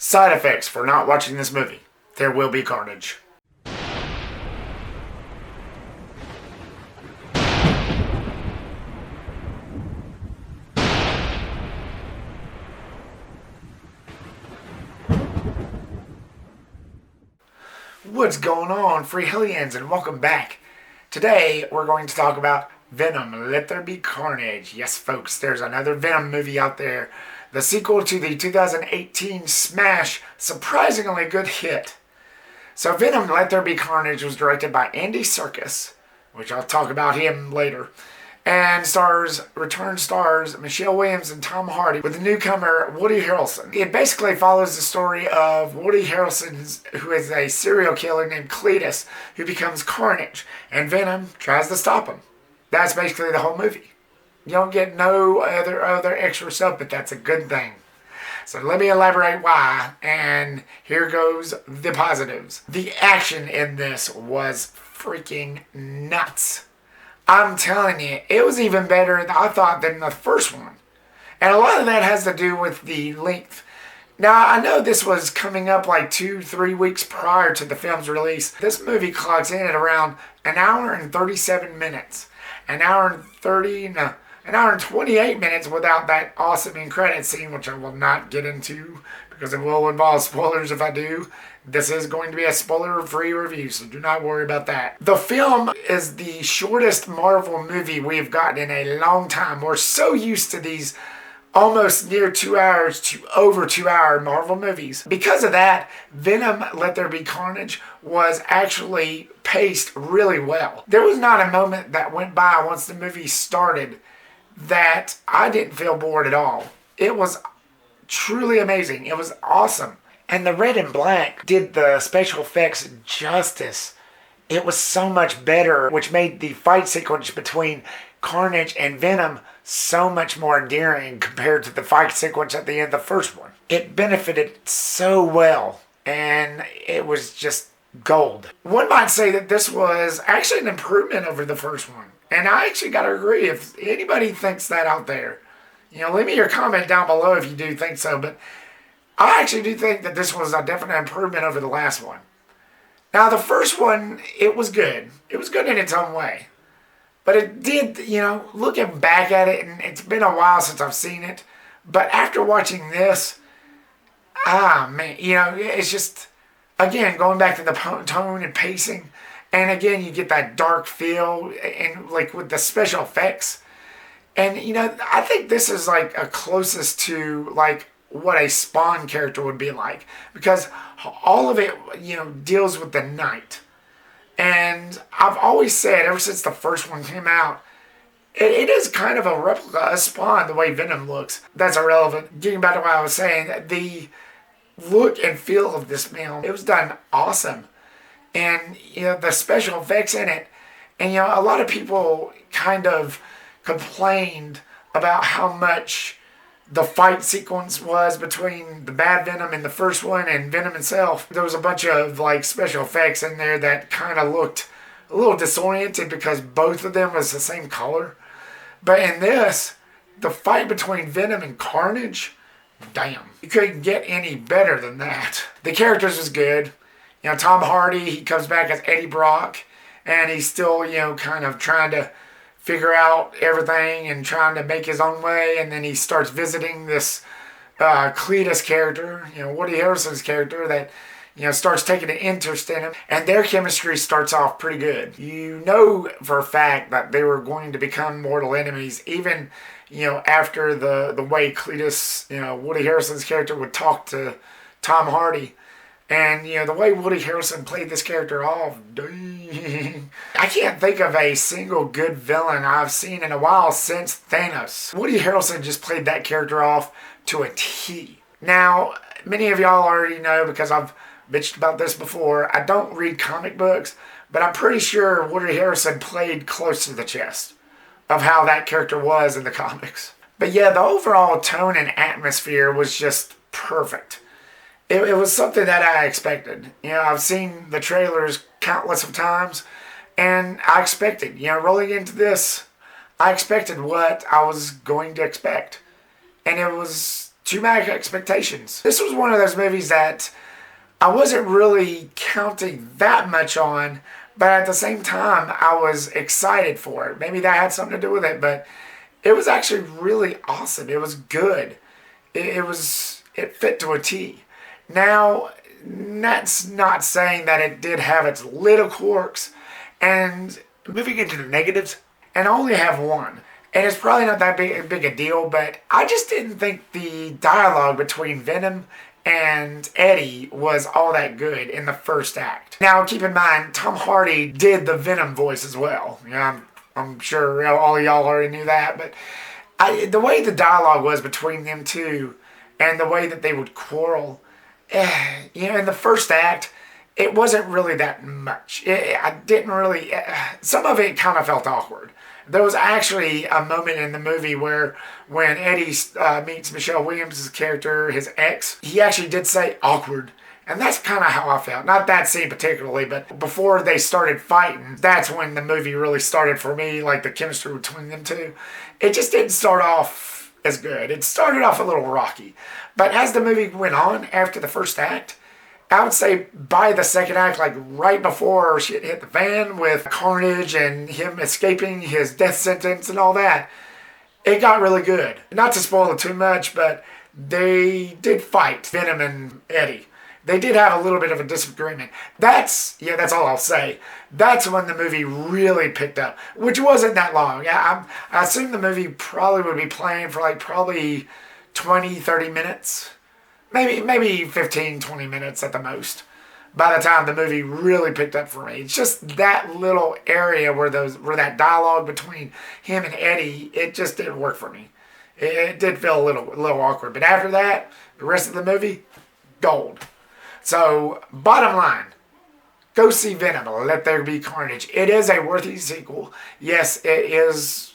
Side effects for not watching this movie. There will be carnage. What's going on, free hellions, and welcome back. Today we're going to talk about Venom, Let There Be Carnage. Yes, folks, there's another Venom movie out there. The sequel to the 2018 smash, surprisingly good hit. So Venom, Let There Be Carnage was directed by Andy Serkis, which I'll talk about him later, and return stars Michelle Williams and Tom Hardy with the newcomer Woody Harrelson. It basically follows the story of Woody Harrelson, who is a serial killer named Cletus, who becomes Carnage, and Venom tries to stop him. That's basically the whole movie. You don't get no other extra stuff, but that's a good thing. So let me elaborate why, and here goes the positives. The action in this was freaking nuts. I'm telling you, it was even better, I thought, than the first one. And a lot of that has to do with the length. Now, I know this was coming up like 2-3 weeks prior to the film's release. This movie clocks in at around an hour and 37 minutes. An hour and 28 minutes without that awesome end credit scene, which I will not get into because it will involve spoilers if I do. This is going to be a spoiler-free review, so do not worry about that. The film is the shortest Marvel movie we've gotten in a long time. We're so used to these almost near 2 hours to over 2 hour Marvel movies. Because of that, Venom, Let There Be Carnage was actually paced really well. There was not a moment that went by once the movie started that I didn't feel bored at all. It was truly amazing. It was awesome. And the red and black did the special effects justice. It was so much better, which made the fight sequence between Carnage and Venom so much more endearing compared to the fight sequence at the end of the first one. It benefited so well, and it was just gold. One might say that this was actually an improvement over the first one. And I actually got to agree, if anybody thinks that out there, leave me your comment down below if you do think so, but I actually do think that this was a definite improvement over the last one. Now, the first one, it was good. It was good in its own way. But it did, looking back at it, and it's been a while since I've seen it, but after watching this, man, it's just, again, going back to the tone and pacing, and again, you get that dark feel, and like with the special effects. And, I think this is like a closest to like what a Spawn character would be like. Because all of it, deals with the night. And I've always said, ever since the first one came out, it is kind of a replica of Spawn, the way Venom looks. That's irrelevant. Getting back to what I was saying, the look and feel of this film, it was done awesome. And, the special effects in it. And, a lot of people kind of complained about how much the fight sequence was between the bad Venom in the first one and Venom himself. There was a bunch of like special effects in there that kind of looked a little disoriented because both of them was the same color. But in this, the fight between Venom and Carnage, damn, you couldn't get any better than that. The characters was good. Tom Hardy, he comes back as Eddie Brock, and he's still, kind of trying to figure out everything and trying to make his own way, and then he starts visiting this Cletus character, Woody Harrelson's character that, starts taking an interest in him, and their chemistry starts off pretty good. You know for a fact that they were going to become mortal enemies, even, after the way Cletus, Woody Harrelson's character would talk to Tom Hardy. And, the way Woody Harrelson played this character off, dang. I can't think of a single good villain I've seen in a while since Thanos. Woody Harrelson just played that character off to a T. Now, many of y'all already know, because I've bitched about this before, I don't read comic books, but I'm pretty sure Woody Harrelson played close to the chest of how that character was in the comics. But yeah, the overall tone and atmosphere was just perfect. It was something that I expected. I've seen the trailers countless of times, and I expected, rolling into this, I expected what I was going to expect. And it was to my expectations. This was one of those movies that I wasn't really counting that much on, but at the same time, I was excited for it. Maybe that had something to do with it, but it was actually really awesome. It was good. It fit to a T. Now, that's not saying that it did have its little quirks, and moving into the negatives, and I only have one. And it's probably not that big a deal, but I just didn't think the dialogue between Venom and Eddie was all that good in the first act. Now, keep in mind, Tom Hardy did the Venom voice as well. Yeah, I'm sure all of y'all already knew that, but the way the dialogue was between them two, and the way that they would quarrel, in the first act, it wasn't really that much. I didn't really, some of it kind of felt awkward. There was actually a moment in the movie where when Eddie meets Michelle Williams' character, his ex, he actually did say awkward. And that's kind of how I felt. Not that scene particularly, but before they started fighting, that's when the movie really started for me, like the chemistry between them two. It just didn't start off as good. It started off a little rocky. But as the movie went on after the first act, I would say by the second act, like right before shit hit the fan with Carnage and him escaping his death sentence and all that, it got really good. Not to spoil it too much, but they did fight, Venom and Eddie. They did have a little bit of a disagreement. That's all I'll say. That's when the movie really picked up, which wasn't that long. I assume the movie probably would be playing for like probably 20, 30 minutes. Maybe 15, 20 minutes at the most. By the time the movie really picked up for me. It's just that little area where that dialogue between him and Eddie, it just didn't work for me. It did feel a little awkward. But after that, the rest of the movie, gold. So, bottom line, go see Venom, Let There Be Carnage. It is a worthy sequel. Yes, it is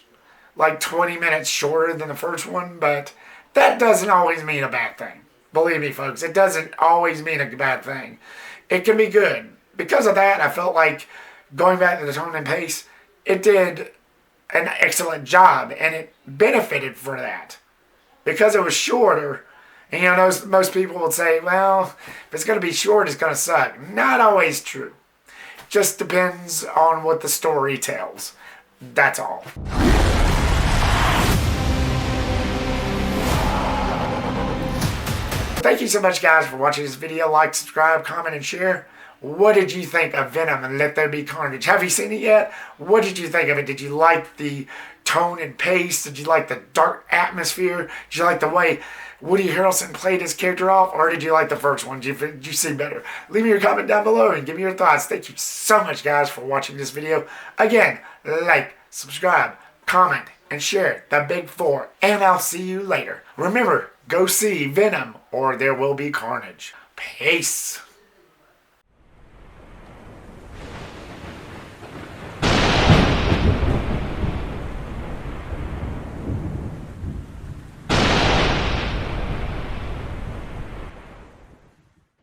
like 20 minutes shorter than the first one, but that doesn't always mean a bad thing. Believe me, folks, it doesn't always mean a bad thing. It can be good. Because of that, I felt like going back to the tone and pace, it did an excellent job, and it benefited for that. Because it was shorter, and most people would say, well, if it's going to be short, it's going to suck. Not always true. Just depends on what the story tells. That's all. Thank you so much, guys, for watching this video. Like, subscribe, comment, and share. What did you think of Venom and Let There Be Carnage? Have you seen it yet? What did you think of it? Did you like the tone and pace? Did you like the dark atmosphere? Did you like the way Woody Harrelson played his character off? Or did you like the first one? Did you see better? Leave me your comment down below and give me your thoughts. Thank you so much, guys, for watching this video. Again, like, subscribe, comment, and share. The big 4. And I'll see you later. Remember, go see Venom or there will be carnage. Peace.